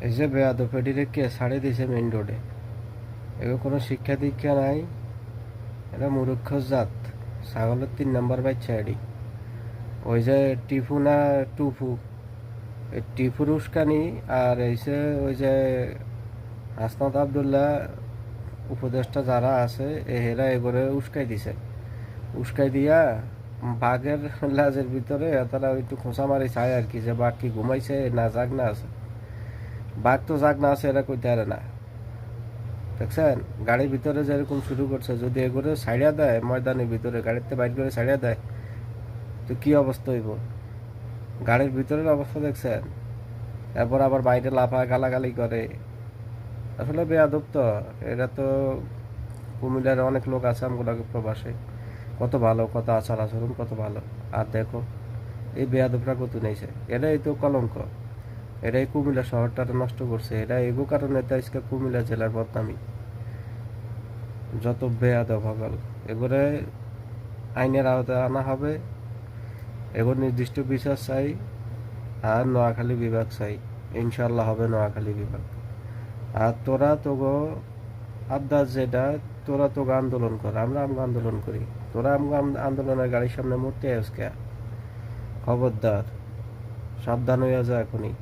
এই যে বেয়াদব কে ছাড়ে দিয়েছে মেইন রোডে, এগুলো কোনো শিক্ষা দীক্ষা নাই, এটা মূর্খ জাত, ছাগলের 3 নম্বর বাচ্চা এডি। ওই যে টিফু না টুফু, এই টিফুর উস্কানি আর এসে ওই যে হাসনাত আবদুল্লাহ উপদেষ্টা যারা আছে এরা এগোরে উস্কাই দিছে, উস্কাই দিয়া বাঘের লাজের ভিতরে তারা একটু খোঁচা মারি চায় আর কি, যে বাঘ কি ঘুমাইছে না জাগ না আছে। বাঘ তো জাগ না আছে এরা কইতে পারে না, দেখছেন গাড়ির ভিতরে যেরকম শুরু করছে, যদি এগুলো ছাড়িয়া দেয় ময়দানের ভিতরে গাড়িতে বাইর করে ছাড়িয়া দেয় তো কি অবস্থা হইব। গাড়ির ভিতরের অবস্থা দেখছেন, এরপর আবার বাইরে লাফায় গালাগালি করে। আসলে বেয়াদব তো এরা তো। কুমিল্লার অনেক লোক আছে আমগুলাকে প্রবাসে, কত ভালো, কত আচার আচরণ কত ভালো, আর দেখো এই বেয়াদবরা কত নেইছে। এরাই তো কলঙ্ক, এরাই কুমিল্লা শহরটা নষ্ট করছে, এরা এগো কারণে তো আজকে কুমিল্লা জেলার বদনামি। যত বেয়াদব হগল এগুলো আইনের আওতায় আনা হবে, এগুলো নির্দিষ্ট বিচার চাই। আর নোয়াখালী বিভাগ চাই, ইনশাল্লাহ হবে নোয়াখালী বিভাগ। আর তোরা তোগো আবদার যেটা, তোরা তোকে আন্দোলন কর, আমরা আন্দোলন করি, তোরা আন্দোলনের গাড়ির সামনে মূর্তি আজকে। খবরদার, সাবধান হইয়া যা এখনই।